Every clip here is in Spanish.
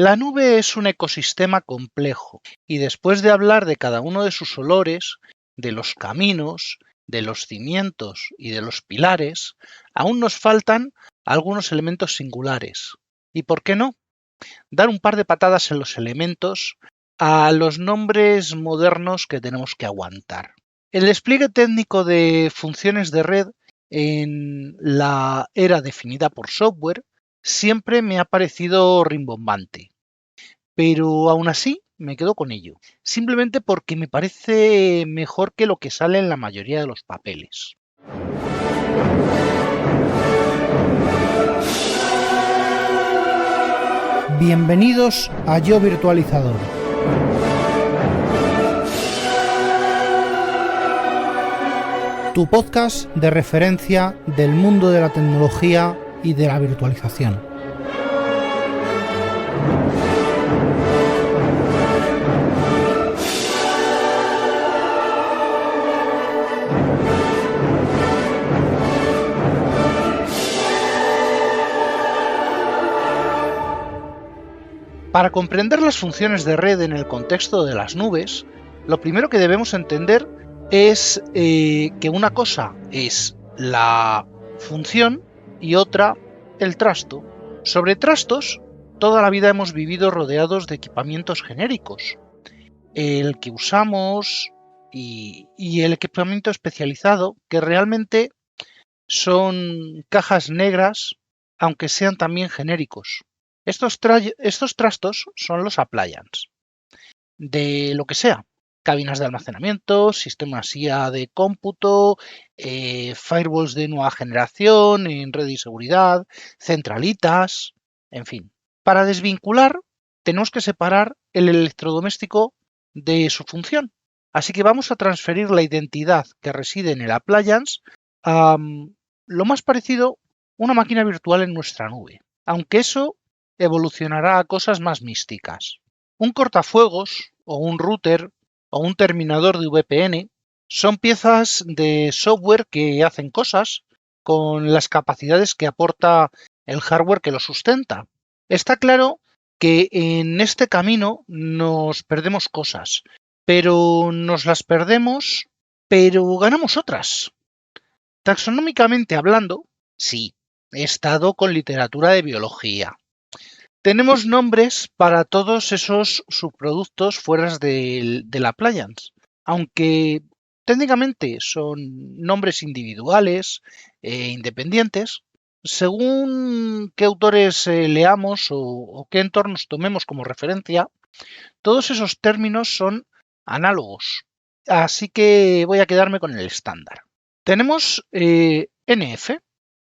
La nube es un ecosistema complejo y después de hablar de cada uno de sus olores, de los caminos, de los cimientos y de los pilares, aún nos faltan algunos elementos singulares. ¿Y por qué no? Dar un par de patadas en los elementos a los nombres modernos que tenemos que aguantar. El despliegue técnico de funciones de red en la era definida por software siempre me ha parecido rimbombante, pero aún así me quedo con ello, simplemente porque me parece mejor que lo que sale en la mayoría de los papeles. Bienvenidos a Yo Virtualizador. Tu podcast de referencia del mundo de la tecnología y de la virtualización. Para comprender las funciones de red en el contexto de las nubes, lo primero que debemos entender es que una cosa es la función y otra el trasto. Sobre trastos, toda la vida hemos vivido rodeados de equipamientos genéricos. El que usamos y el equipamiento especializado, que realmente son cajas negras, aunque sean también genéricos. Estos trastos son los appliances, de lo que sea, cabinas de almacenamiento, sistemas IA de cómputo, firewalls de nueva generación, en red y seguridad, centralitas, en fin. Para desvincular, tenemos que separar el electrodoméstico de su función. Así que vamos a transferir la identidad que reside en el appliance a lo más parecido a una máquina virtual en nuestra nube, aunque eso evolucionará a cosas más místicas. Un cortafuegos o un router o un terminador de VPN son piezas de software que hacen cosas con las capacidades que aporta el hardware que lo sustenta. Está claro que en este camino nos perdemos cosas, pero nos las perdemos, pero ganamos otras. Taxonómicamente hablando, sí, he estado con literatura de biología. Tenemos nombres para todos esos subproductos fuera del appliance, aunque técnicamente son nombres individuales e independientes. Según qué autores leamos o qué entornos tomemos como referencia, todos esos términos son análogos. Así que voy a quedarme con el estándar. Tenemos NF,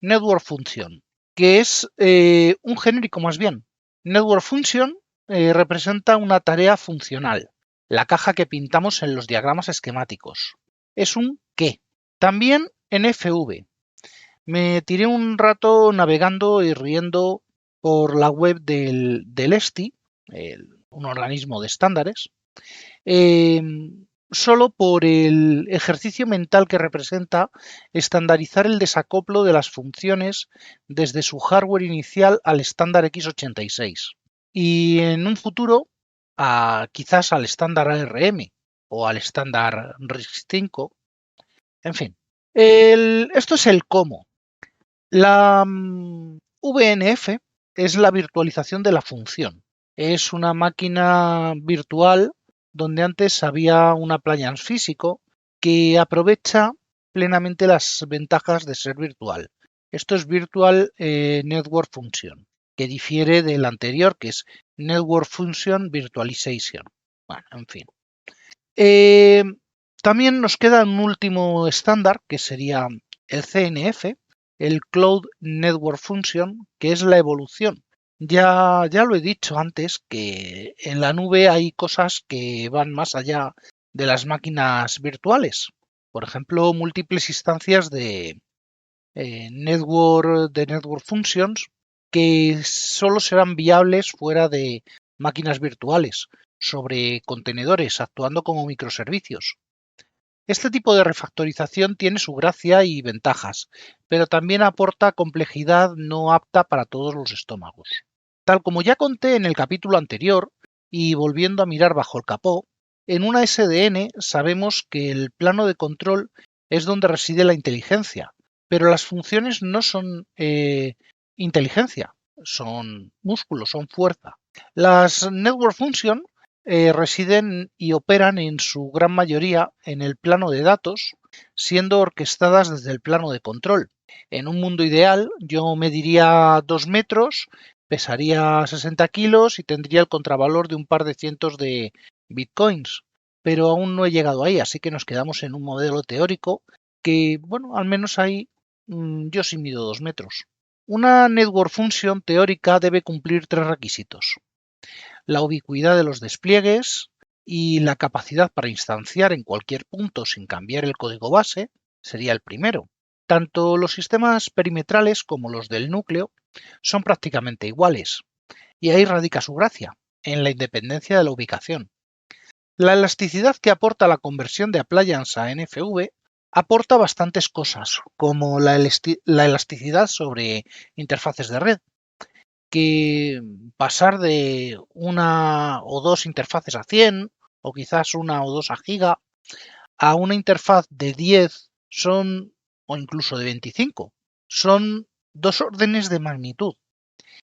Network Function, que es un genérico más bien. Network Function representa una tarea funcional, la caja que pintamos en los diagramas esquemáticos. Es un qué. También NFV. Me tiré un rato navegando y riendo por la web del ESTI, un organismo de estándares, solo por el ejercicio mental que representa estandarizar el desacoplo de las funciones desde su hardware inicial al estándar x86 y en un futuro quizás al estándar ARM o al estándar RISC-V. En fin, esto es el cómo. La VNF es la virtualización de la función. Es una máquina virtual donde antes había un appliance físico que aprovecha plenamente las ventajas de ser virtual. Esto es Virtual Network Function, que difiere del anterior, que es Network Function Virtualization. Bueno, en fin. También nos queda un último estándar, que sería el CNF, el Cloud Network Function, que es la evolución. Ya lo he dicho antes, que en la nube hay cosas que van más allá de las máquinas virtuales. Por ejemplo, múltiples instancias de network functions que solo serán viables fuera de máquinas virtuales, sobre contenedores, actuando como microservicios. Este tipo de refactorización tiene su gracia y ventajas, pero también aporta complejidad no apta para todos los estómagos. Tal como ya conté en el capítulo anterior, y volviendo a mirar bajo el capó, en una SDN sabemos que el plano de control es donde reside la inteligencia, pero las funciones no son inteligencia, son músculo, son fuerza. Las Network Function residen y operan en su gran mayoría en el plano de datos, siendo orquestadas desde el plano de control. En un mundo ideal, yo mediría 2 metros, pesaría 60 kilos y tendría el contravalor de un par de cientos de bitcoins. Pero aún no he llegado ahí, así que nos quedamos en un modelo teórico que, bueno, al menos ahí yo sí mido 2 metros. Una Network Function teórica debe cumplir 3 requisitos: la ubicuidad de los despliegues y la capacidad para instanciar en cualquier punto sin cambiar el código base, sería el primero. Tanto los sistemas perimetrales como los del núcleo son prácticamente iguales, y ahí radica su gracia, en la independencia de la ubicación. La elasticidad que aporta la conversión de appliance a NFV aporta bastantes cosas, como la elasticidad sobre interfaces de red, que pasar de una o dos interfaces a 100, o quizás una o dos a giga, a una interfaz de 10 son, o incluso de 25, son 2 órdenes de magnitud.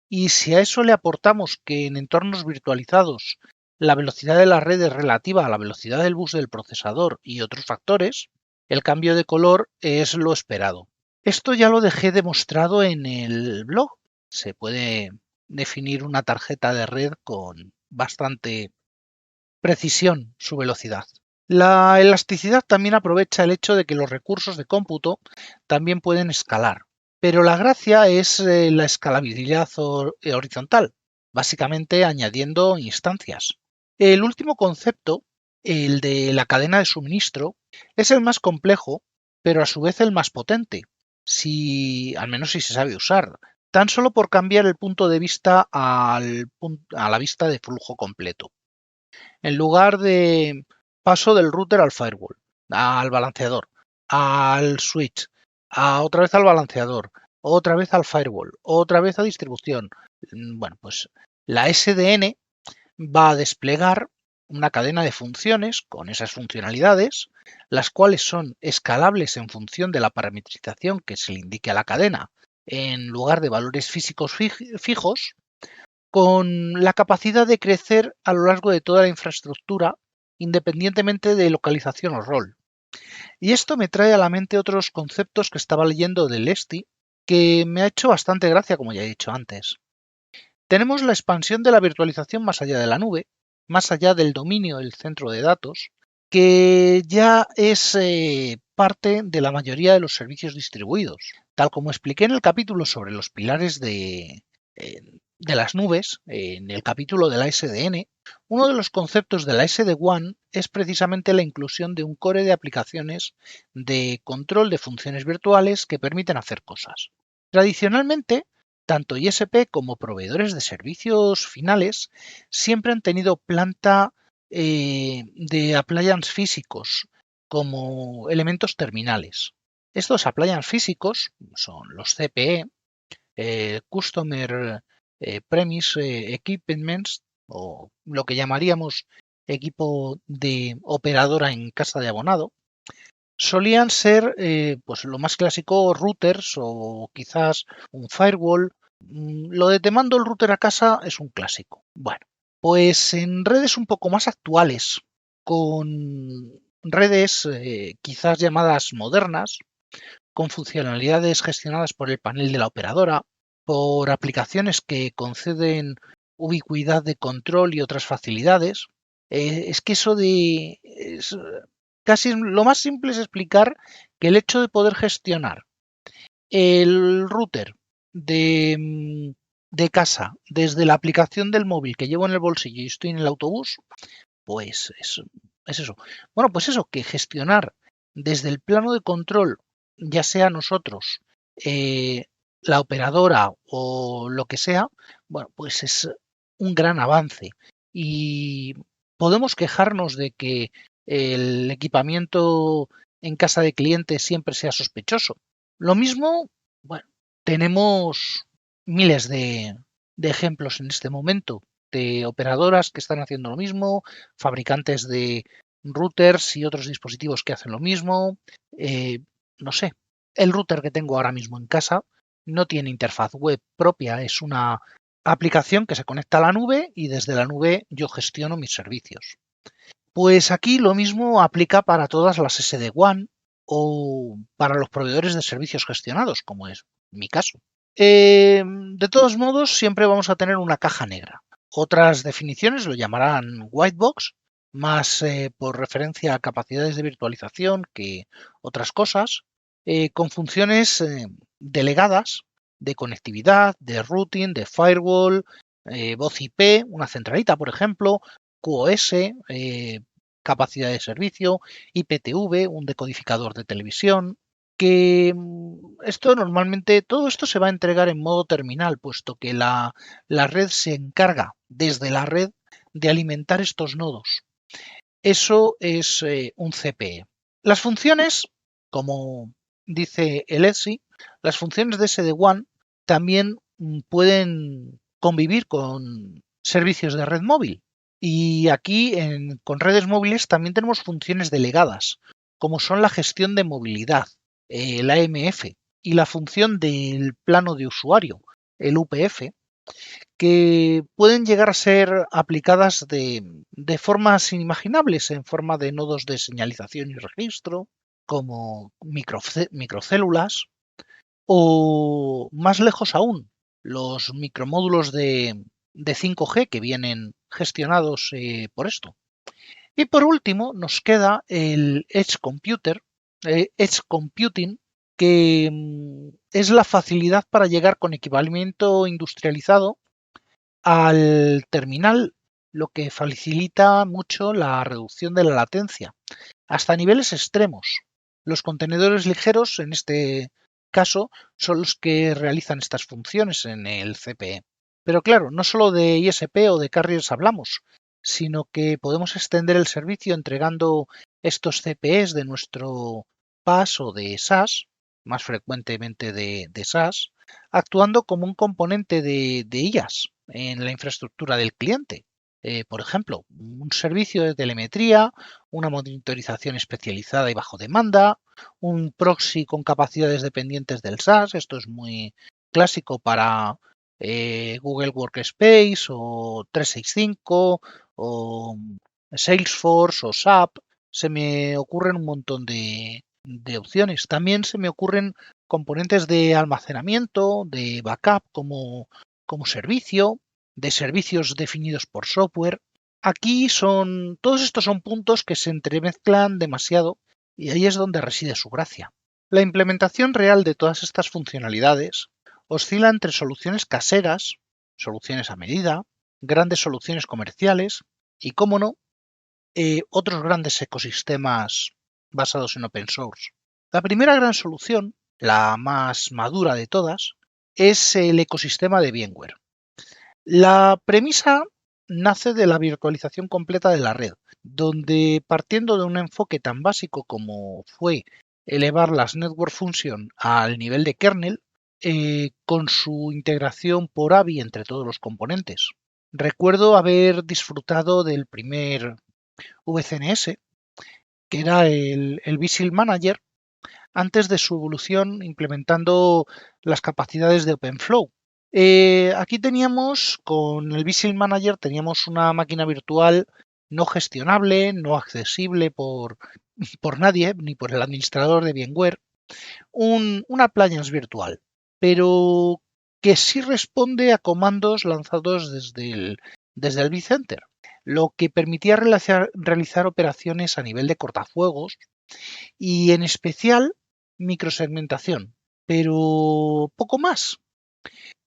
Y si a eso le aportamos que en entornos virtualizados la velocidad de la red es relativa a la velocidad del bus del procesador y otros factores, el cambio de color es lo esperado. Esto ya lo dejé demostrado en el blog. Se puede definir una tarjeta de red con bastante precisión su velocidad. La elasticidad también aprovecha el hecho de que los recursos de cómputo también pueden escalar, pero la gracia es la escalabilidad horizontal, básicamente añadiendo instancias. El último concepto, el de la cadena de suministro, es el más complejo, pero a su vez el más potente, al menos si se sabe usar, tan solo por cambiar el punto de vista a la vista de flujo completo. En lugar de paso del router al firewall, al balanceador, al switch, otra vez al balanceador, otra vez al firewall, otra vez a distribución. Bueno, pues la SDN va a desplegar una cadena de funciones con esas funcionalidades, las cuales son escalables en función de la parametrización que se le indique a la cadena, en lugar de valores físicos fijos, con la capacidad de crecer a lo largo de toda la infraestructura, independientemente de localización o rol. Y esto me trae a la mente otros conceptos que estaba leyendo del ESTI, que me ha hecho bastante gracia, como ya he dicho antes. Tenemos la expansión de la virtualización más allá de la nube, más allá del dominio del centro de datos, que ya es parte de la mayoría de los servicios distribuidos. Tal como expliqué en el capítulo sobre los pilares de las nubes, en el capítulo de la SDN, uno de los conceptos de la SD-WAN es precisamente la inclusión de un core de aplicaciones de control de funciones virtuales que permiten hacer cosas. Tradicionalmente, tanto ISP como proveedores de servicios finales siempre han tenido planta de appliance físicos como elementos terminales. Estos appliance físicos son los CPE, Customer Premise Equipments, o lo que llamaríamos equipo de operadora en casa de abonado. Solían ser pues lo más clásico, routers o quizás un firewall. Lo de te mando el router a casa es un clásico. Bueno, pues en redes un poco más actuales, con redes quizás llamadas modernas, con funcionalidades gestionadas por el panel de la operadora, por aplicaciones que conceden ubicuidad de control y otras facilidades. Es que eso casi lo más simple es explicar que el hecho de poder gestionar el router de casa desde la aplicación del móvil que llevo en el bolsillo y estoy en el autobús, pues es eso. Bueno, pues eso, que gestionar desde el plano de control, ya sea nosotros, la operadora o lo que sea, bueno, pues es un gran avance. Y podemos quejarnos de que el equipamiento en casa de clientes siempre sea sospechoso. Lo mismo, bueno, tenemos miles de de ejemplos en este momento de operadoras que están haciendo lo mismo, fabricantes de routers y otros dispositivos que hacen lo mismo. No sé, el router que tengo ahora mismo en casa no tiene interfaz web propia, es una aplicación que se conecta a la nube y desde la nube yo gestiono mis servicios. Pues aquí lo mismo aplica para todas las SD-WAN o para los proveedores de servicios gestionados, como es mi caso. De todos modos, siempre vamos a tener una caja negra. Otras definiciones lo llamarán white box, más por referencia a capacidades de virtualización que otras cosas, con funciones delegadas de conectividad, de routing, de firewall, voz IP, una centralita, por ejemplo, QoS, capacidad de servicio, IPTV, un decodificador de televisión, que esto normalmente, todo esto se va a entregar en modo terminal, puesto que la red se encarga desde la red de alimentar estos nodos. Eso es un CPE. Las funciones, como dice el ETSI, las funciones de SD-WAN también pueden convivir con servicios de red móvil. Y aquí con redes móviles también tenemos funciones delegadas, como son la gestión de movilidad, el AMF, y la función del plano de usuario, el UPF, que pueden llegar a ser aplicadas de formas inimaginables, en forma de nodos de señalización y registro, como microcélulas, o más lejos aún, los micromódulos de 5G que vienen gestionados por esto. Y por último nos queda el Edge Computing, que es la facilidad para llegar con equipamiento industrializado al terminal, lo que facilita mucho la reducción de la latencia, hasta niveles extremos. Los contenedores ligeros, en este caso, son los que realizan estas funciones en el CPE. Pero claro, no solo de ISP o de carriers hablamos, sino que podemos extender el servicio entregando estos CPEs de nuestro PAS o de SAS, más frecuentemente de SAS, actuando como un componente de IaaS en la infraestructura del cliente. Por ejemplo, un servicio de telemetría, una monitorización especializada y bajo demanda, un proxy con capacidades dependientes del SAS. Esto es muy clásico para Google Workspace o 365 o Salesforce o SAP. Se me ocurren un montón de opciones. También se me ocurren componentes de almacenamiento, de backup como servicio, de servicios definidos por software. Aquí todos estos son puntos que se entremezclan demasiado y ahí es donde reside su gracia. La implementación real de todas estas funcionalidades oscila entre soluciones caseras, soluciones a medida, grandes soluciones comerciales y, cómo no, otros grandes ecosistemas basados en open source. La primera gran solución, la más madura de todas, es el ecosistema de VMware. La premisa nace de la virtualización completa de la red, donde partiendo de un enfoque tan básico como fue elevar las Network Function al nivel de kernel, con su integración por AVI entre todos los componentes. Recuerdo haber disfrutado del primer VCNS, que era el Visual Manager, antes de su evolución implementando las capacidades de OpenFlow. Aquí teníamos, con el Visual Manager, teníamos una máquina virtual no gestionable, no accesible por nadie, ni por el administrador de VMware, una appliance virtual, pero que sí responde a comandos lanzados desde el vCenter, lo que permitía realizar operaciones a nivel de cortafuegos y en especial microsegmentación, pero poco más.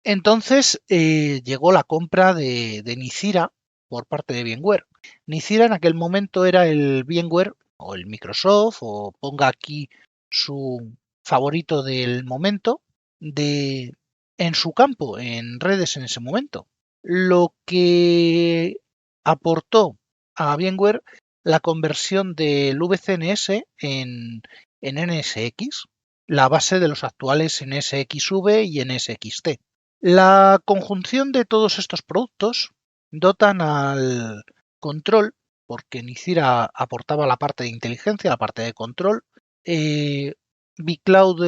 Entonces llegó la compra de Nicira por parte de VMware. Nicira en aquel momento era el VMware o el Microsoft, o ponga aquí su favorito del momento, en su campo, en redes en ese momento. Lo que aportó a VMware la conversión del VCNS en NSX, la base de los actuales NSXV y NSXT. La conjunción de todos estos productos dotan al control, porque Nicira aportaba la parte de inteligencia, la parte de control, vCloud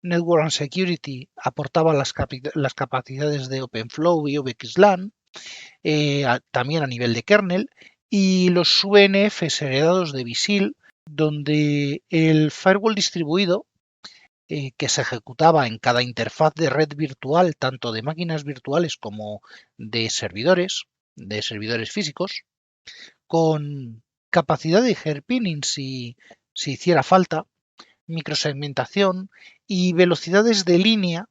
Network and Security aportaba las capacidades de OpenFlow y VXLAN, también a nivel de kernel, y los VNFs heredados de Visil, donde el firewall distribuido que se ejecutaba en cada interfaz de red virtual, tanto de máquinas virtuales como de servidores físicos, con capacidad de hairpinning si hiciera falta, microsegmentación y velocidades de línea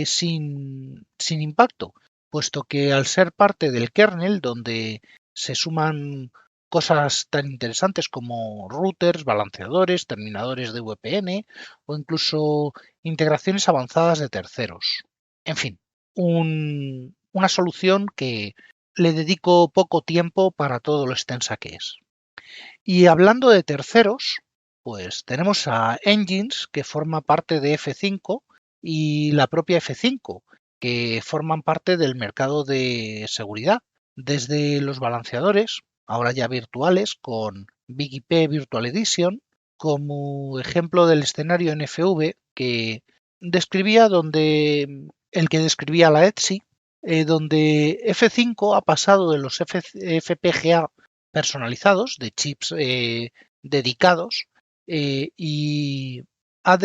sin impacto, puesto que al ser parte del kernel, donde se suman cosas tan interesantes como routers, balanceadores, terminadores de VPN o incluso integraciones avanzadas de terceros. En fin, una solución que le dedico poco tiempo para todo lo extensa que es. Y hablando de terceros, pues tenemos a Engines, que forma parte de F5, y la propia F5, que forman parte del mercado de seguridad, desde los balanceadores, ahora ya virtuales, con BigIP Virtual Edition, como ejemplo del escenario NFV que describía el que describía la ETSI, donde F5 ha pasado de los FPGA personalizados, de chips dedicados, y ha,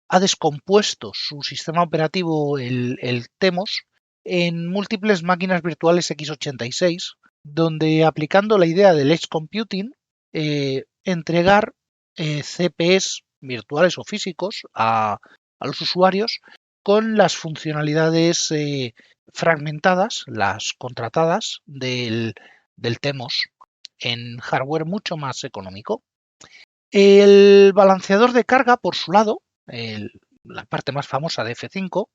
ha descompuesto su sistema operativo, el TEMOS, en múltiples máquinas virtuales x86, donde aplicando la idea del Edge Computing, entregar CPEs virtuales o físicos a los usuarios con las funcionalidades fragmentadas, las contratadas del TEMOS, en hardware mucho más económico. El balanceador de carga, por su lado, la parte más famosa de F5,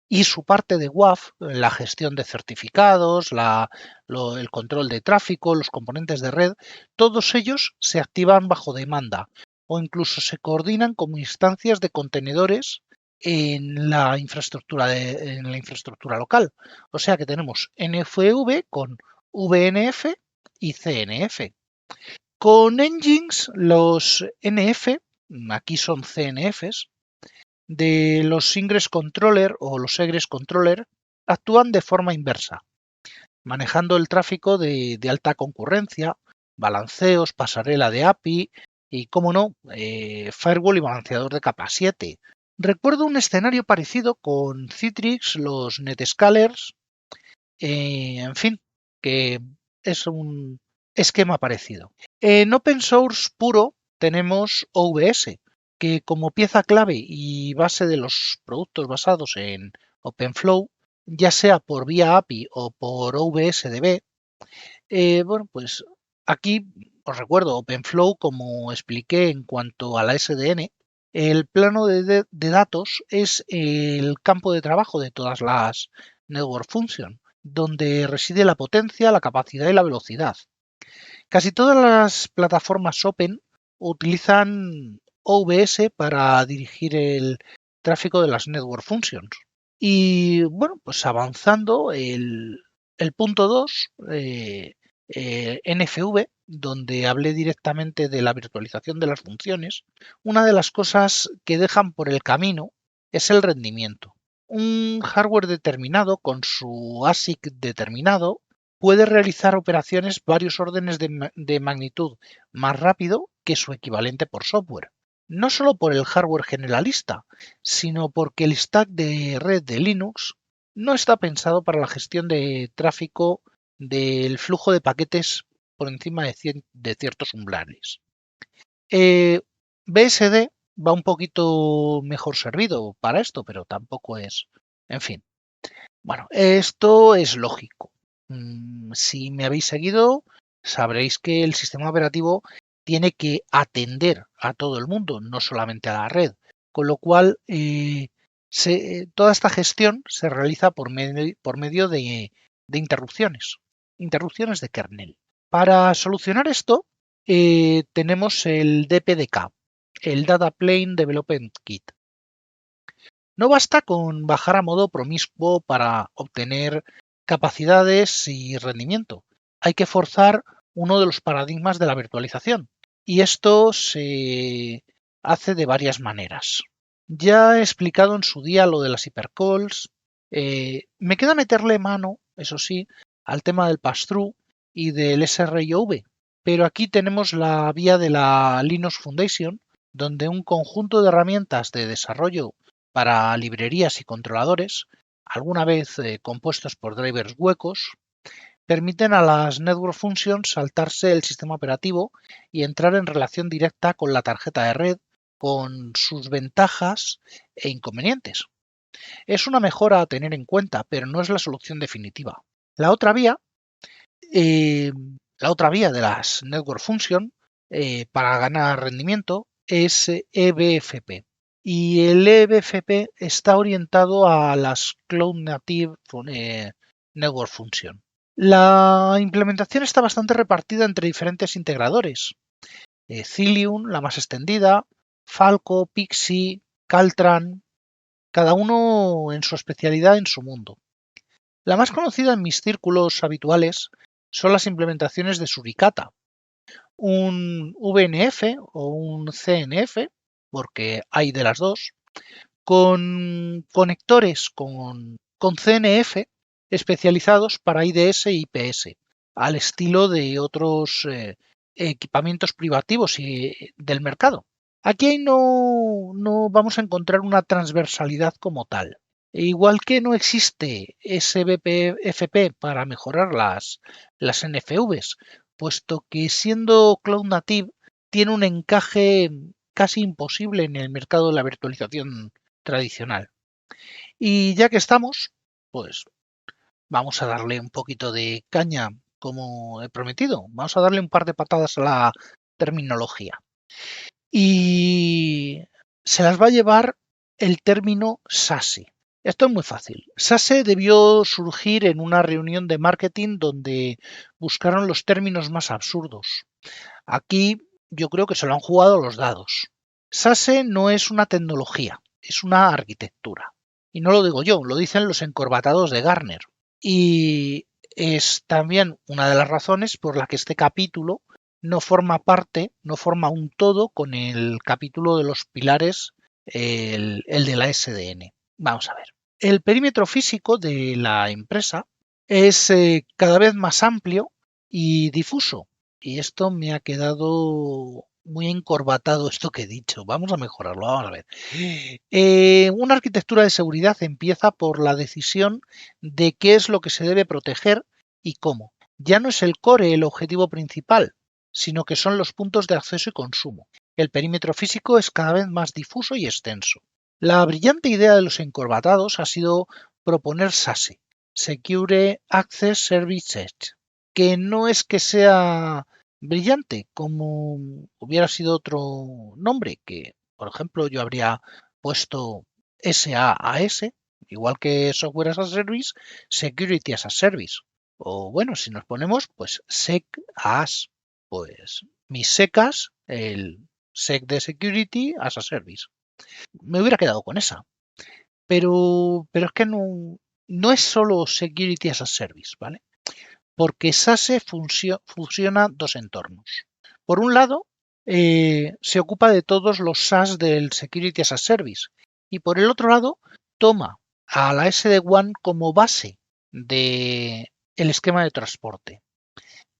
y su parte de WAF, la gestión de certificados, el control de tráfico, los componentes de red, todos ellos se activan bajo demanda o incluso se coordinan como instancias de contenedores en la infraestructura local. O sea que tenemos NFV con VNF y CNF. Con Engines, los NF, aquí son CNFs, de los Ingress Controller o los Egress Controller, actúan de forma inversa, manejando el tráfico de alta concurrencia, balanceos, pasarela de API y, como no, firewall y balanceador de capa 7. Recuerdo un escenario parecido con Citrix, los NetScalers, en fin, que es un esquema parecido. En open source puro tenemos OVS, que como pieza clave y base de los productos basados en OpenFlow, ya sea por vía API o por OVSDB, bueno, pues aquí os recuerdo OpenFlow, como expliqué en cuanto a la SDN, el plano de datos es el campo de trabajo de todas las Network Functions, donde reside la potencia, la capacidad y la velocidad. Casi todas las plataformas Open utilizan OVS para dirigir el tráfico de las Network Functions. Y bueno, pues avanzando, el punto 2, NFV, donde hablé directamente de la virtualización de las funciones, una de las cosas que dejan por el camino es el rendimiento. Un hardware determinado con su ASIC determinado puede realizar operaciones varios órdenes de magnitud más rápido que su equivalente por software. No solo por el hardware generalista, sino porque el stack de red de Linux no está pensado para la gestión de tráfico del flujo de paquetes por encima de ciertos umbrales. BSD va un poquito mejor servido para esto, pero tampoco es... En fin. Bueno, esto es lógico. Si me habéis seguido, sabréis que el sistema operativo tiene que atender a todo el mundo, no solamente a la red. Con lo cual, toda esta gestión se realiza por medio de interrupciones de kernel. Para solucionar esto, tenemos el DPDK, el Data Plane Development Kit. No basta con bajar a modo promiscuo para obtener capacidades y rendimiento. Hay que forzar uno de los paradigmas de la virtualización. Y esto se hace de varias maneras. Ya he explicado en su día lo de las hypercalls. Me queda meterle mano, eso sí, al tema del pass-through y del SRIOV. Pero aquí tenemos la vía de la Linux Foundation, donde un conjunto de herramientas de desarrollo para librerías y controladores, alguna vez compuestos por drivers huecos, permiten a las Network Functions saltarse el sistema operativo y entrar en relación directa con la tarjeta de red, con sus ventajas e inconvenientes. Es una mejora a tener en cuenta, pero no es la solución definitiva. La otra vía de las Network Functions para ganar rendimiento es eBFP. Y el eBFP está orientado a las Cloud Native Network Function. La implementación está bastante repartida entre diferentes integradores. Cilium, la más extendida, Falco, Pixie, Caltran, cada uno en su especialidad en su mundo. La más conocida en mis círculos habituales son las implementaciones de Suricata, un VNF o un CNF, porque hay de las dos, con conectores con CNF especializados para IDS e IPS, al estilo de otros equipamientos privativos del mercado. Aquí no vamos a encontrar una transversalidad como tal. Igual que no existe SBFP para mejorar las NFVs, puesto que siendo Cloud Native tiene un encaje casi imposible en el mercado de la virtualización tradicional. Y ya que estamos, pues vamos a darle un poquito de caña, como he prometido. Vamos a darle un par de patadas a la terminología. Y se las va a llevar el término SASE. Esto es muy fácil. SASE debió surgir en una reunión de marketing donde buscaron los términos más absurdos. Aquí yo creo que se lo han jugado los dados. SASE no es una tecnología, es una arquitectura. Y no lo digo yo, lo dicen los encorbatados de Gartner. Y es también una de las razones por la que este capítulo no forma un todo con el capítulo de los pilares, el de la SDN. Vamos a ver. El perímetro físico de la empresa es cada vez más amplio y difuso. Y esto me ha quedado muy encorbatado esto que he dicho. Vamos a mejorarlo, vamos a ver. Una arquitectura de seguridad empieza por la decisión de qué es lo que se debe proteger y cómo. Ya no es el core el objetivo principal, sino que son los puntos de acceso y consumo. El perímetro físico es cada vez más difuso y extenso. La brillante idea de los encorbatados ha sido proponer SASE, Secure Access Service Edge, que no es que sea brillante como hubiera sido otro nombre, que por ejemplo yo habría puesto SaaS, igual que Software as a Service, Security as a Service. O bueno, si nos ponemos pues SecAS, pues mis secas, el Sec de Security as a Service. Me hubiera quedado con esa. Pero es que no es solo Security as a Service, ¿vale? Porque SASE fusiona dos entornos. Por un lado, se ocupa de todos los SaaS del Security as a Service y por el otro lado, toma a la SD-WAN como base del esquema de transporte.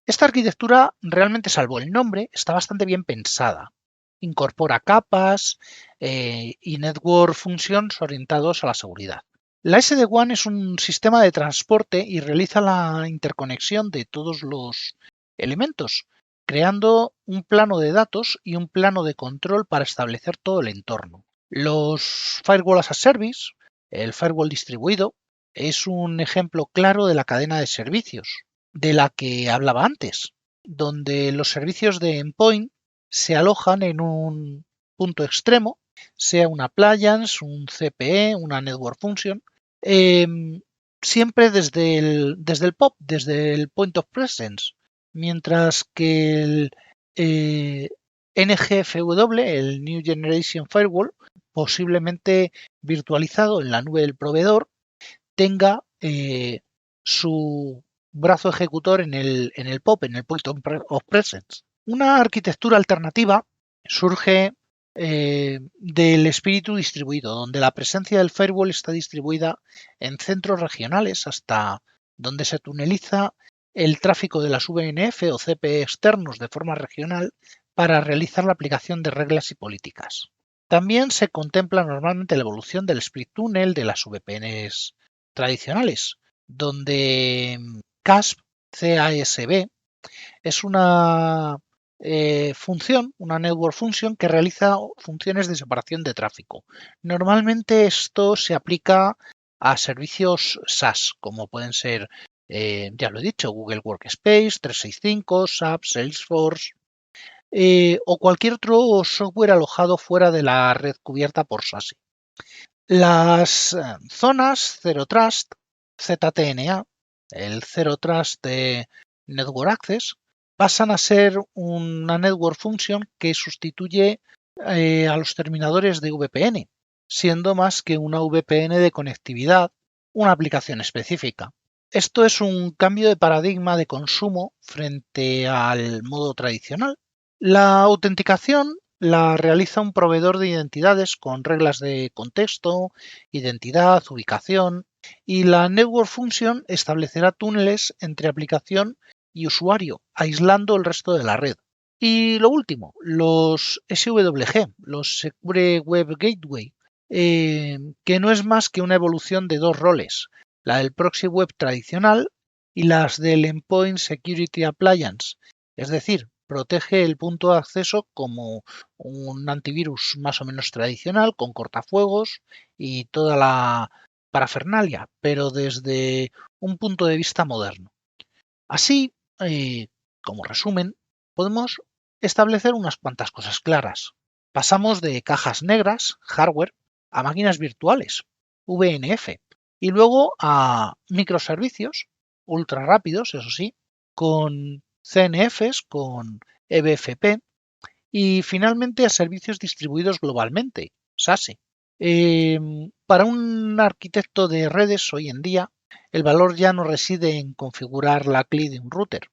Esta arquitectura realmente, salvo el nombre, está bastante bien pensada. Incorpora capas y network functions orientados a la seguridad. La SD-WAN es un sistema de transporte y realiza la interconexión de todos los elementos, creando un plano de datos y un plano de control para establecer todo el entorno. Los Firewall as a Service, el firewall distribuido, es un ejemplo claro de la cadena de servicios de la que hablaba antes, donde los servicios de endpoint se alojan en un punto extremo, sea un appliance, un CPE, una network function, siempre desde el POP, desde el point of presence, mientras que el NGFW, el New Generation Firewall, posiblemente virtualizado en la nube del proveedor, tenga su brazo ejecutor en el POP, en el Point of Presence. Una arquitectura alternativa surge del espíritu distribuido, donde la presencia del firewall está distribuida en centros regionales hasta donde se tuneliza el tráfico de las VNF o CPE externos de forma regional para realizar la aplicación de reglas y políticas. También se contempla normalmente la evolución del split tunnel de las VPNs tradicionales, donde CASB es una función, una network function que realiza funciones de separación de tráfico. Normalmente esto se aplica a servicios SaaS, como pueden ser, ya lo he dicho, Google Workspace, 365, SAP, Salesforce, o cualquier otro software alojado fuera de la red cubierta por SASE. Las zonas Zero Trust, ZTNA, el Zero Trust de Network Access, pasan a ser una network function que sustituye a los terminadores de VPN, siendo más que una VPN de conectividad, una aplicación específica. Esto es un cambio de paradigma de consumo frente al modo tradicional. La autenticación la realiza un proveedor de identidades con reglas de contexto, identidad, ubicación, y la network function establecerá túneles entre aplicación y usuario, aislando el resto de la red. Y lo último, los SWG, los Secure Web Gateway, que no es más que una evolución de dos roles, la del proxy web tradicional y las del Endpoint Security Appliance, es decir, protege el punto de acceso como un antivirus más o menos tradicional, con cortafuegos y toda la parafernalia, pero desde un punto de vista moderno. Así, como resumen, podemos establecer unas cuantas cosas claras. Pasamos de cajas negras, hardware, a máquinas virtuales, VNF, y luego a microservicios ultra rápidos, eso sí, con CNFs, con EBFP, y finalmente a servicios distribuidos globalmente, SASE. Para un arquitecto de redes hoy en día, el valor ya no reside en configurar la CLI de un router,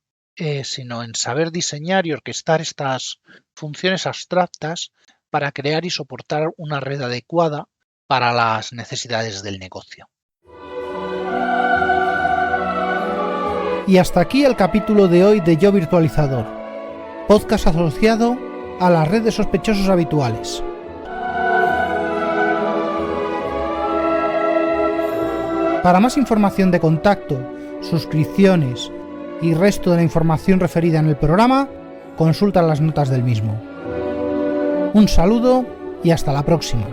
sino en saber diseñar y orquestar estas funciones abstractas para crear y soportar una red adecuada para las necesidades del negocio. Y hasta aquí el capítulo de hoy de Yo Virtualizador, podcast asociado a la red de sospechosos habituales. Para más información de contacto, suscripciones y resto de la información referida en el programa, consulta las notas del mismo. Un saludo y hasta la próxima.